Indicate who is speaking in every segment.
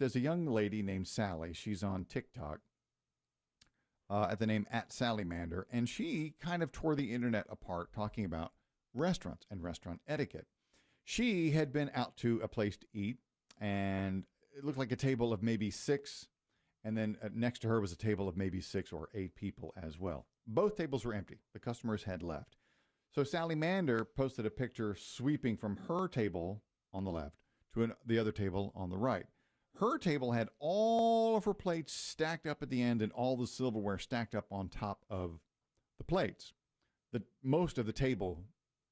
Speaker 1: there's a young lady named Sally. She's on TikTok at the name @Sallymander, and she kind of tore the internet apart talking about restaurants and restaurant etiquette. She had been out to a place to eat, and it looked like a table of maybe 6, and then next to her was a table of maybe 6 or 8 people as well. Both tables were empty. The customers had left. So Sally Mander posted a picture sweeping from her table on the left to the other table on the right. Her table had all of her plates stacked up at the end and all the silverware stacked up on top of the plates. Most of the table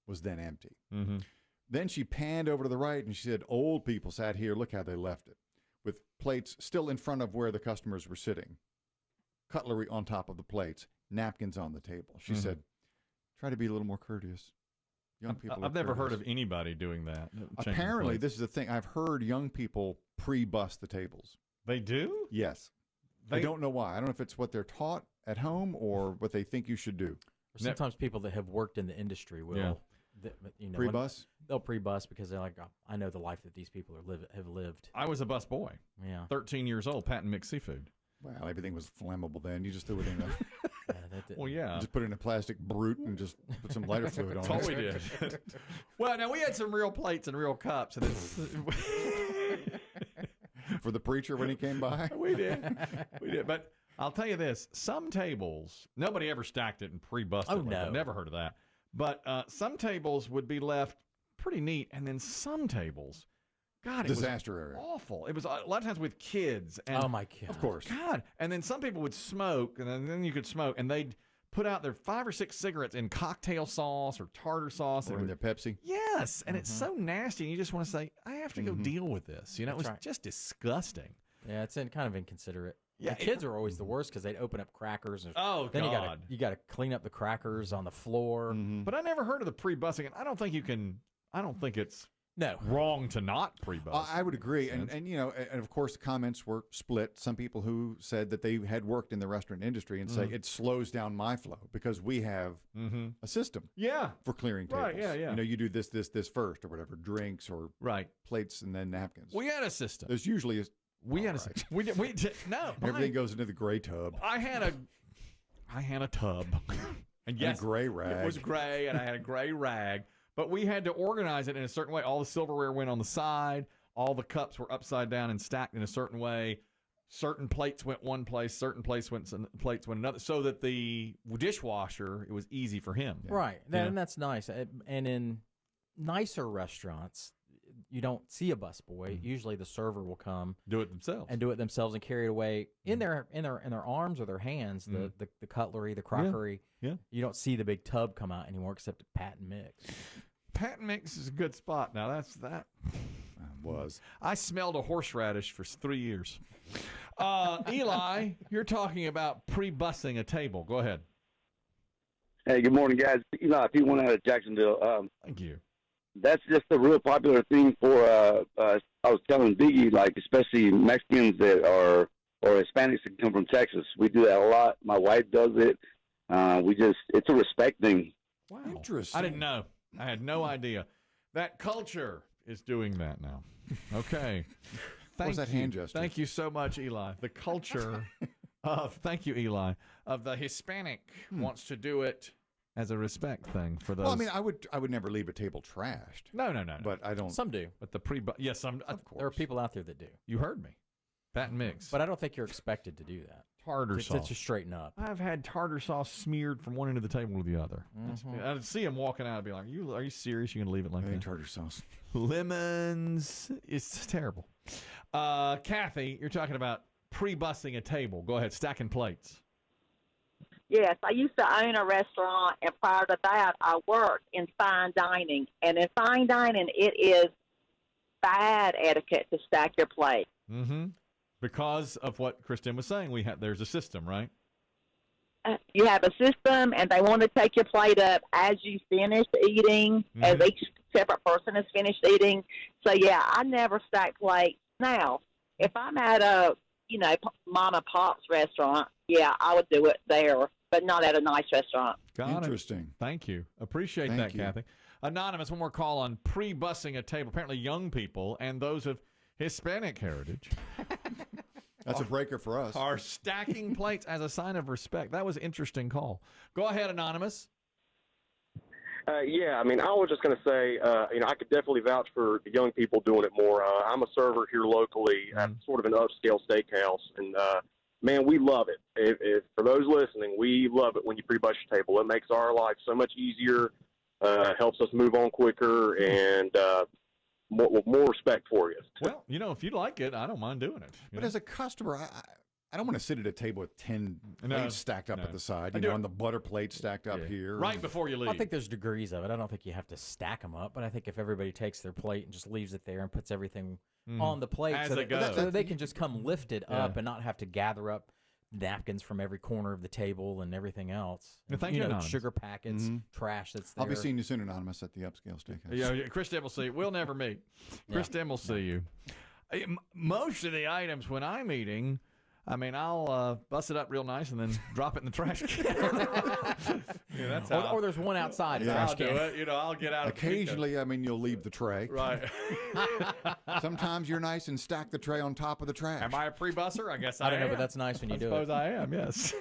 Speaker 1: was then empty.
Speaker 2: Mm-hmm.
Speaker 1: Then she panned over to the right and she said, old people sat here. Look how they left it, with plates still in front of where the customers were sitting, cutlery on top of the plates, napkins on the table. She said, try to be a little more courteous. Young people.
Speaker 2: I've never heard of anybody doing that.
Speaker 1: Apparently, this is the thing. I've heard young people pre-bus the tables.
Speaker 2: They do?
Speaker 1: Yes. I don't know why. I don't know if it's what they're taught at home or what they think you should do.
Speaker 3: Or sometimes people that have worked in the industry will,
Speaker 1: Pre-bus?
Speaker 3: They'll pre-bus because they're like, oh, I know the life that these people have lived.
Speaker 2: I was a bus boy.
Speaker 3: Yeah.
Speaker 2: 13 years old, patent mixed seafood.
Speaker 1: Well, everything was flammable then. You just threw it in
Speaker 2: Well, yeah.
Speaker 1: Just put it in a plastic brute and just put some lighter fluid on it.
Speaker 2: That's all we did. Well, now we had some real plates and real cups. And
Speaker 1: For the preacher when he came by?
Speaker 2: We did. But I'll tell you this. Some tables, nobody ever stacked it and pre-busted it.
Speaker 3: No.
Speaker 2: I've never heard of that. But some tables would be left pretty neat. And then some tables, God, it
Speaker 1: disaster
Speaker 2: was
Speaker 1: area.
Speaker 2: awful. It was a lot of times with kids. And,
Speaker 3: oh, my God.
Speaker 1: Of course.
Speaker 2: God. And then some people would smoke, and then you could smoke, and they'd put out their 5 or 6 cigarettes in cocktail sauce or tartar sauce.
Speaker 1: Or in their Pepsi.
Speaker 2: Yes. And it's so nasty. And you just want to say, I have to go deal with this. You know, it was just disgusting.
Speaker 3: Yeah, it's kind of inconsiderate.
Speaker 2: Yeah,
Speaker 3: the kids are always the worst because they'd open up crackers. And
Speaker 2: then
Speaker 3: you got to clean up the crackers on the floor.
Speaker 2: But I never heard of the pre-busing, and I don't think it's wrong to not pre-bus.
Speaker 1: I would agree. And of course, the comments were split. Some people who said that they had worked in the restaurant industry and say it slows down my flow because we have a system for clearing tables.
Speaker 2: Right, yeah.
Speaker 1: You do this first or whatever, drinks or plates and then napkins.
Speaker 2: We had a system.
Speaker 1: There's usually
Speaker 2: We had a system. We did. No.
Speaker 1: Everything goes into the gray tub.
Speaker 2: I had a tub. And yes,
Speaker 1: a gray rag.
Speaker 2: It was gray, and I had a gray rag. But we had to organize it in a certain way. All the silverware went on the side. All the cups were upside down and stacked in a certain way. Certain plates went one place. Certain plates went another. So that the dishwasher, it was easy for him.
Speaker 3: Yeah. Right. And that's nice. And in nicer restaurants, you don't see a busboy. Usually the server will come
Speaker 2: do it themselves
Speaker 3: and carry it away in their arms or their hands, the cutlery, the crockery.
Speaker 2: Yeah.
Speaker 3: You don't see the big tub come out anymore except at Patent Mix.
Speaker 2: Patent Mix is a good spot. Now that
Speaker 1: was.
Speaker 2: I smelled a horseradish for 3 years. Eli, you're talking about pre-bussing a table. Go ahead.
Speaker 4: Hey, good morning, guys. Eli, P1 out of Jacksonville.
Speaker 2: Thank you.
Speaker 4: That's just a real popular thing for, I was telling Biggie, like, especially Mexicans or Hispanics that come from Texas. We do that a lot. My wife does it. It's a respect thing.
Speaker 2: Wow.
Speaker 1: Interesting.
Speaker 2: I didn't know. I had no idea. That culture is doing that now. Okay.
Speaker 1: What was that hand gesture?
Speaker 2: Thank you so much, Eli. The culture thank you, Eli, of the Hispanic wants to do it as a respect thing for those.
Speaker 1: Well, I mean, I would never leave a table trashed.
Speaker 2: No.
Speaker 1: But I don't.
Speaker 3: Some do.
Speaker 2: But the yes, some of course.
Speaker 3: There are people out there that do.
Speaker 2: You heard me. Patent Mix.
Speaker 3: But I don't think you're expected to do that.
Speaker 2: Tartar sauce.
Speaker 3: To straighten up.
Speaker 2: I've had tartar sauce smeared from one end of the table to the other. I'd see him walking out and be like, are you serious? You're going to leave it like that?
Speaker 1: Tartar sauce.
Speaker 2: Lemons. It's terrible. Kathy, you're talking about pre-bussing a table. Go ahead. Stacking plates.
Speaker 5: Yes, I used to own a restaurant, and prior to that, I worked in fine dining. And in fine dining, it is bad etiquette to stack your plate.
Speaker 2: Mm-hmm. Because of what Kristen was saying, there's a system, right?
Speaker 5: You have a system, and they want to take your plate up as you finish eating, as each separate person has finished eating. So, yeah, I never stack plates. Now, if I'm at a, mom and pop's restaurant, yeah, I would do it there, but not at a nice restaurant.
Speaker 1: Interesting.
Speaker 2: Thank you. Appreciate that, Kathy. Anonymous, one more call on pre-bussing a table. Apparently young people and those of Hispanic heritage
Speaker 1: That's a breaker for us.
Speaker 2: are stacking plates as a sign of respect. That was an interesting call. Go ahead, Anonymous.
Speaker 6: Yeah, I mean, I was just going to say, I could definitely vouch for the young people doing it more. I'm a server here locally at sort of an upscale steakhouse, and man, we love it. If for those listening, we love it when you pre-bus your table. It makes our life so much easier, helps us move on quicker, and more respect for you.
Speaker 2: Well, if you like it, I don't mind doing it.
Speaker 1: But as a customer, I don't want to sit at a table with 10 plates stacked up at the side, on the butter plate stacked up here.
Speaker 2: Right before you leave.
Speaker 3: I think there's degrees of it. I don't think you have to stack them up, but I think if everybody takes their plate and just leaves it there and puts everything on the plate
Speaker 2: As
Speaker 3: so
Speaker 2: they go.
Speaker 3: so they can just come lift it up and not have to gather up napkins from every corner of the table and everything else.
Speaker 2: Well, thank you, Anonymous.
Speaker 3: Sugar packets, trash that's there.
Speaker 1: I'll be seeing you soon, Anonymous, at the upscale steakhouse.
Speaker 2: Yeah, Chris Demm will see you. We'll never meet. Chris Demm will see you. Most of the items when I'm eating, I mean, I'll bust it up real nice and then drop it in the trash can. That's how
Speaker 3: or there's one outside.
Speaker 2: I'll do it. I'll get out.
Speaker 1: Occasionally, you'll leave the tray.
Speaker 2: Right.
Speaker 1: Sometimes you're nice and stack the tray on top of the trash.
Speaker 2: Am I a pre-busser? I guess
Speaker 3: I don't know,
Speaker 2: am.
Speaker 3: but that's nice when you do it.
Speaker 2: I suppose I am. Yes.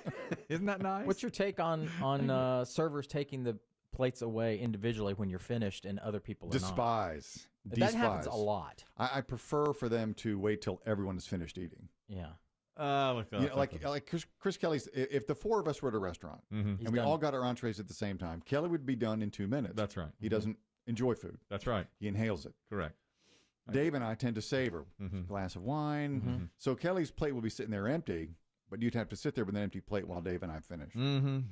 Speaker 2: Isn't that nice?
Speaker 3: What's your take on servers taking the plates away individually when you're finished and other people are
Speaker 1: Despise.
Speaker 3: not? That happens a lot.
Speaker 1: I prefer for them to wait till everyone is finished eating.
Speaker 3: Yeah.
Speaker 1: Like Chris Kelly's. If the four of us were at a restaurant and we all got our entrees at the same time, Kelly would be done in 2 minutes.
Speaker 2: That's right.
Speaker 1: He doesn't enjoy food.
Speaker 2: That's right.
Speaker 1: He inhales it.
Speaker 2: Correct.
Speaker 1: Dave and I tend to savor a glass of wine. So Kelly's plate will be sitting there empty, but you'd have to sit there with an empty plate while Dave and I finish.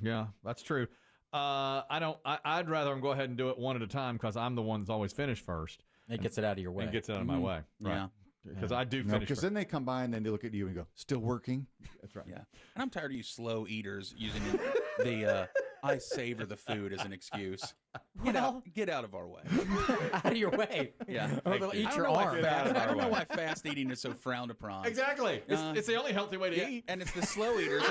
Speaker 2: Yeah, that's true. I'd rather him go ahead and do it one at a time because I'm the one that's always finished first.
Speaker 3: It gets it out of your way.
Speaker 2: And gets it out of my way. Right.
Speaker 7: Yeah.
Speaker 2: Because I do finish.
Speaker 1: Because then they come by and then they look at you and go, "Still working?"
Speaker 2: That's right.
Speaker 7: Yeah. And I'm tired of you slow eaters using the I savor the food as an excuse. Get out of our way.
Speaker 3: Out of your way.
Speaker 7: Yeah.
Speaker 3: Or they'll eat
Speaker 7: I don't
Speaker 3: your
Speaker 7: know why
Speaker 3: arm.
Speaker 7: I don't know why fast eating is so frowned upon.
Speaker 2: Exactly. It's the only healthy way to eat.
Speaker 7: And it's the slow eaters.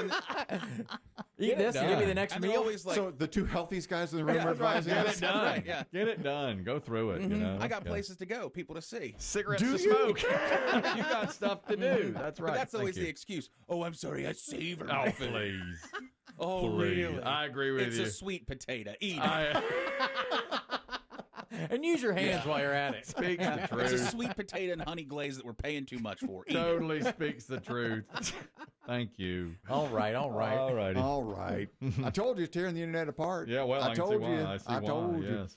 Speaker 3: Eat this and give me the next
Speaker 7: And they're
Speaker 3: meal.
Speaker 7: always like,
Speaker 1: So the two healthiest guys in the room are advising
Speaker 2: Get
Speaker 1: us.
Speaker 2: it done.
Speaker 7: right, yeah.
Speaker 2: Get it done. Go through it.
Speaker 7: I got places to go, people to see.
Speaker 2: Cigarettes
Speaker 1: Do
Speaker 2: to
Speaker 1: you?
Speaker 2: smoke. You got stuff to do. That's right.
Speaker 7: But that's
Speaker 2: Thank
Speaker 7: always
Speaker 2: you.
Speaker 7: the excuse. Oh, I'm sorry, I savor
Speaker 2: Oh,
Speaker 7: my food.
Speaker 2: please.
Speaker 7: Oh,
Speaker 2: Please.
Speaker 7: really?
Speaker 2: I agree with
Speaker 7: it's
Speaker 2: you.
Speaker 7: a sweet potato. Eat it.
Speaker 3: And use your hands while you're at it.
Speaker 2: Speaks the
Speaker 7: It's a
Speaker 2: truth.
Speaker 7: sweet potato and honey glaze that we're paying too much for. Eat it.
Speaker 2: Totally speaks the truth. Thank you.
Speaker 3: All right.
Speaker 2: All righty.
Speaker 1: All right. I told you it's tearing the internet apart.
Speaker 2: Yeah, well, I can
Speaker 1: told
Speaker 2: see why.
Speaker 1: you.
Speaker 2: I see
Speaker 1: I
Speaker 2: why,
Speaker 1: told you.
Speaker 2: yes.